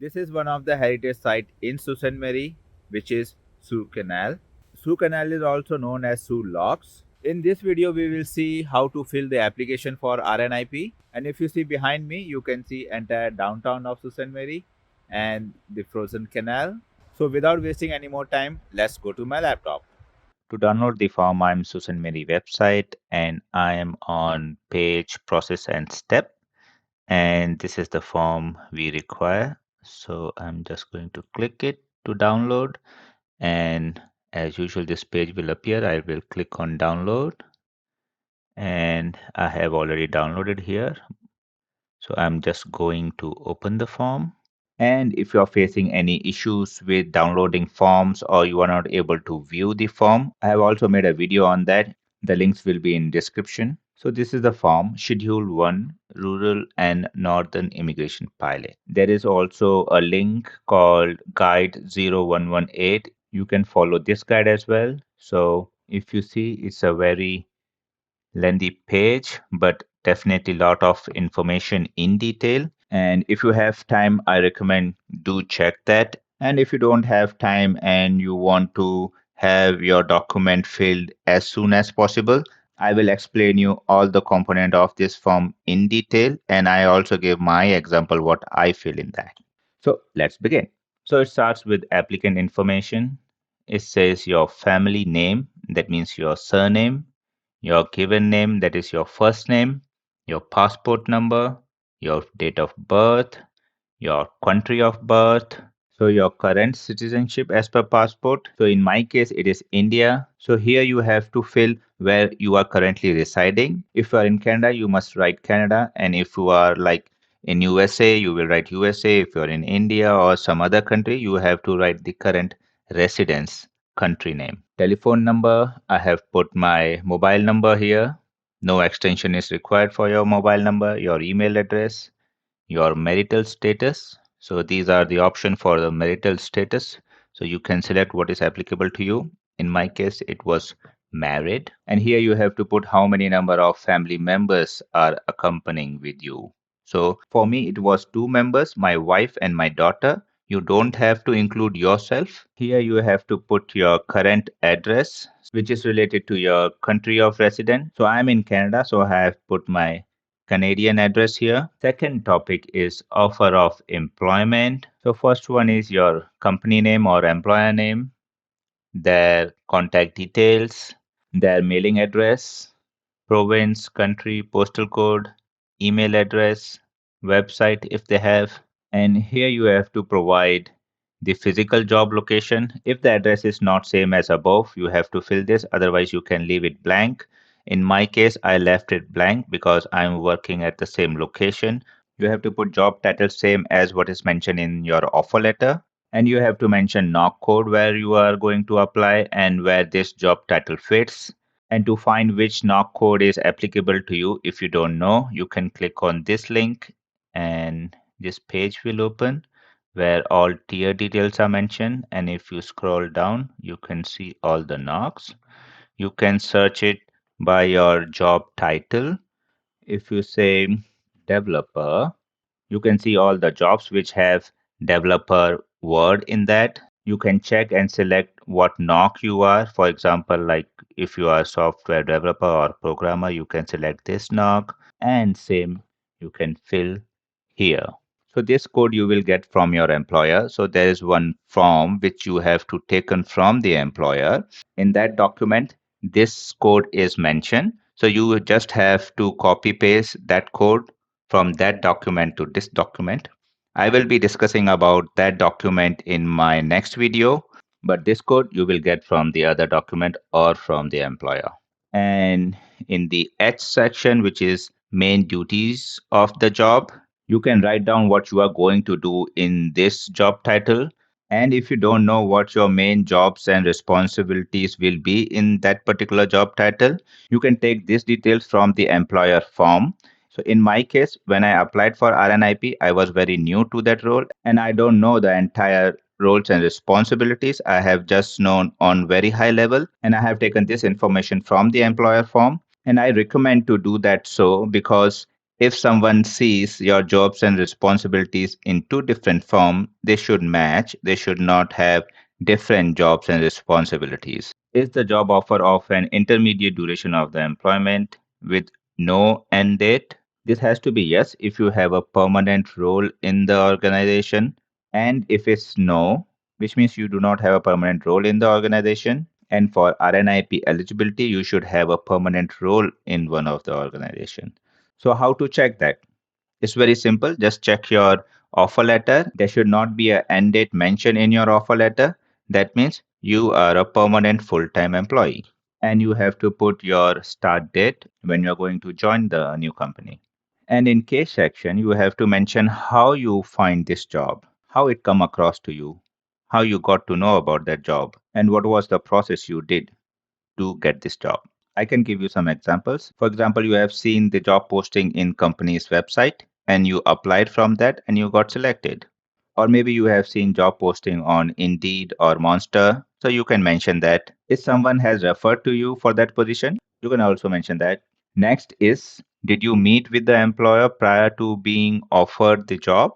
This is one of the heritage sites in Sault Ste. Marie, which is Sault Canal. Sault Canal is also known as Sault Locks. In this video, we will see how to fill the application for RNIP. And if you see behind me, you can see entire downtown of Sault Ste. Marie and the frozen canal. So without wasting any more time, let's go to my laptop. To download the form, I'm Sault Ste. Marie website and I am on page process and step. And this is the form we require. So I'm just going to click it to download. And as usual, this page will appear. I will click on download. And I have already downloaded here. So I'm just going to open the form. And if you're facing any issues with downloading forms or you are not able to view the form, I have also made a video on that. The links will be in description. So this is the form, Schedule 1, Rural and Northern Immigration Pilot. There is also a link called Guide 0118. You can follow this guide as well. So if you see, it's a very lengthy page, but definitely a lot of information in detail. And if you have time, I recommend do check that. And if you don't have time and you want to have your document filled as soon as possible, I will explain you all the component of this form in detail. And I also give my example what I fill in that. So let's begin. So it starts with applicant information. It says your family name, that means your surname, your given name, that is your first name, your passport number, your date of birth, your country of birth, so your current citizenship as per passport. So in my case, it is India. So here you have to fill where you are currently residing. If you are in Canada, you must write Canada. And if you are like in USA, you will write USA. If you're in India or some other country, you have to write the current residence country name. Telephone number, I have put my mobile number here. No extension is required for your mobile number, your email address, your marital status. So these are the option for the marital status. So you can select what is applicable to you. In my case, it was married. And here you have to put how many number of family members are accompanying with you. So for me, it was 2 members, my wife and my daughter. You don't have to include yourself. Here you have to put your current address, which is related to your country of residence. So I'm in Canada, so I have put my Canadian address here. Second topic is offer of employment. So first one is your company name or employer name, their contact details, their mailing address, province, country, postal code, email address, website if they have. And here you have to provide the physical job location. If the address is not same as above, you have to fill this. Otherwise, you can leave it blank. In my case, I left it blank because I'm working at the same location. You have to put job title same as what is mentioned in your offer letter. And you have to mention knock code where you are going to apply and where this job title fits. And to find which knock code is applicable to you, if you don't know, you can click on this link and this page will open where all tier details are mentioned. And if you scroll down, you can see all the knocks. You can search it by your job title. If you say developer, you can see all the jobs which have developer word in that. You can check and select what knock you are. For example, like if you are software developer or programmer, you can select this knock and same you can fill here. So this code you will get from your employer. So there is one form which you have to taken from the employer. In that document, this code is mentioned. So you just have to copy paste that code from that document to this document. I will be discussing about that document in my next video, but this code you will get from the other document or from the employer. And in the H section, which is main duties of the job, you can write down what you are going to do in this job title. And if you don't know what your main jobs and responsibilities will be in that particular job title, you can take these details from the employer form. So in my case, when I applied for RNIP, I was very new to that role and I don't know the entire roles and responsibilities. I have just known on very high level and I have taken this information from the employer form. And I recommend to do that so because If someone sees your jobs and responsibilities in two different forms, they should match. They should not have different jobs and responsibilities. Is the job offer of an intermediate duration of the employment with no end date? This has to be yes if you have a permanent role in the organization. And if it's no, which means you do not have a permanent role in the organization. And for RNIP eligibility, you should have a permanent role in one of the organization. So how to check that? It's very simple. Just check your offer letter. There should not be an end date mentioned in your offer letter. That means you are a permanent full-time employee. And you have to put your start date when you're going to join the new company. And in case section, you have to mention how you find this job, how it come across to you, how you got to know about that job, and what was the process you did to get this job. I can give you some examples. For example, you have seen the job posting in company's website and you applied from that and you got selected. Or maybe you have seen job posting on Indeed or Monster. So you can mention that. If someone has referred to you for that position, you can also mention that. Next is, did you meet with the employer prior to being offered the job?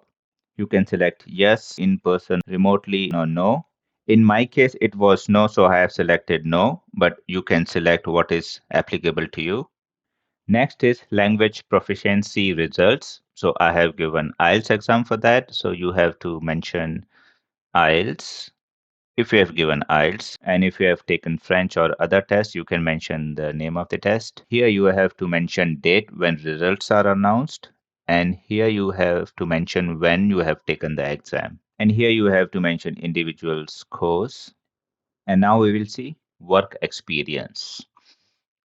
You can select yes, in person, remotely, or no. In my case, it was no, so I have selected no, but you can select what is applicable to you. Next is language proficiency results. So I have given IELTS exam for that. So you have to mention IELTS if you have given IELTS. And if you have taken French or other tests, you can mention the name of the test. Here you have to mention date when results are announced. And here you have to mention when you have taken the exam. And here you have to mention individual scores. And now we will see work experience.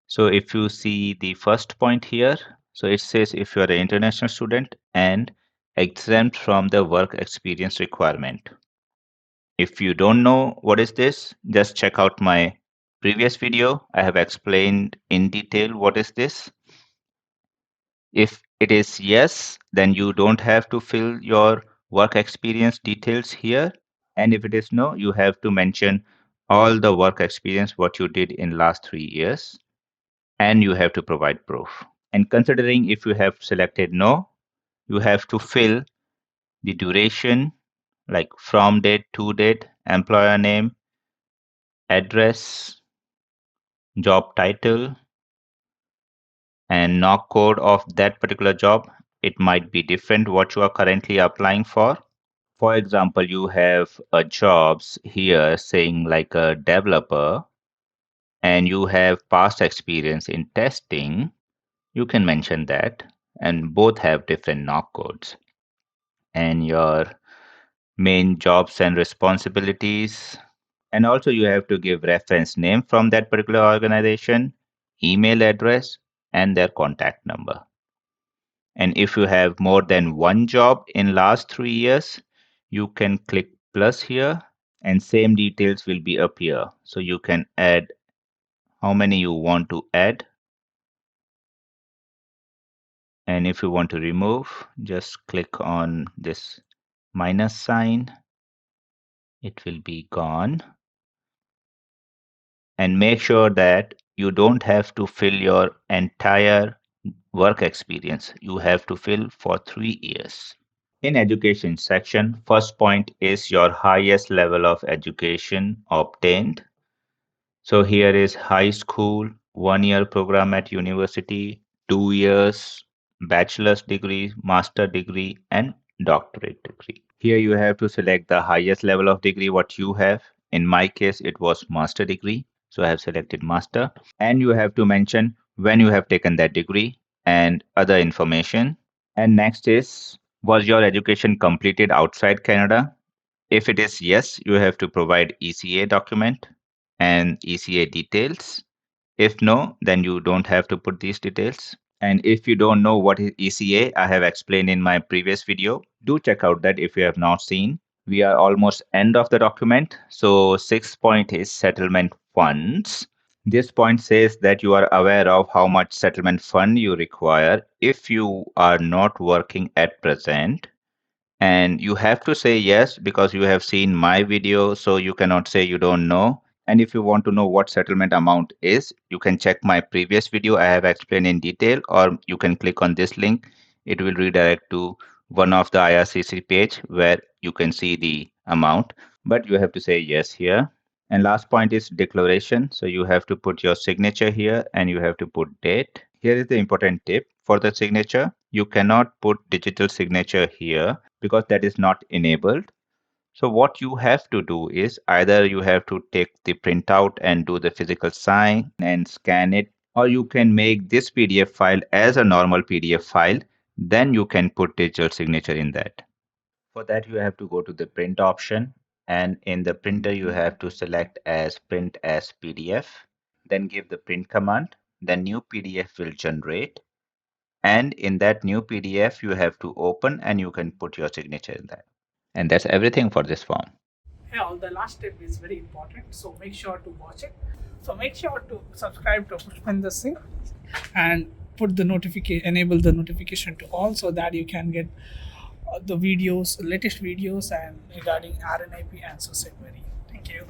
So if you see the first point here, so it says if you are an international student and exempt from the work experience requirement. If you don't know what is this, just check out my previous video. I have explained in detail what is this. If it is yes, then you don't have to fill your work experience details here. And if it is no, you have to mention all the work experience, what you did in last 3 years, and you have to provide proof. And considering if you have selected no, you have to fill the duration, like from date, to date, employer name, address, job title, and knock code of that particular job. It might be different what you are currently applying for. For example, you have a jobs here saying like a developer and you have past experience in testing, you can mention that, and both have different knock codes. And your main jobs and responsibilities. And also you have to give reference name from that particular organization, email address, and their contact number. And if you have more than one job in last 3 years, you can click plus here and same details will be appear. So you can add how many you want to add. And if you want to remove, just click on this minus sign. It will be gone. And make sure that you don't have to fill your entire work experience. You have to fill for 3 years. In education section, first point is your highest level of education obtained. So here is high school, 1 year program at university, 2 years, bachelor's degree, master degree, and doctorate degree. Here you have to select the highest level of degree what you have. In my case, it was master degree. So I have selected master. And you have to mention when you have taken that degree and other information. And next is, was your education completed outside Canada? If it is yes, you have to provide ECA document and ECA details. If no, then you don't have to put these details. And if you don't know what is ECA, I have explained in my previous video. Do check out that if you have not seen. We are almost end of the document. So 6th point is settlement funds. This point says that you are aware of how much settlement fund you require if you are not working at present. And you have to say yes because you have seen my video, so you cannot say you don't know. And if you want to know what settlement amount is, you can check my previous video. I have explained in detail, or you can click on this link. it will redirect to one of the IRCC page where you can see the amount, but you have to say yes here. And last point is declaration. So you have to put your signature here and you have to put date. Here is the important tip for the signature. You cannot put digital signature here because that is not enabled. So what you have to do is either you have to take the printout and do the physical sign and scan it, or you can make this PDF file as a normal PDF file. Then you can put digital signature in that. For that, you have to go to the print option, and in the printer, you have to select as print as PDF, then give the print command. The new PDF will generate. And in that new PDF, you have to open and you can put your signature in that. And that's everything for this form. Yeah, the last step is very important, so make sure to watch it. So make sure to subscribe to Pushpendra Singh and put the notification, enable the notification to all, so that you can get the videos, latest videos, and regarding RNIP and Suicide. Thank you.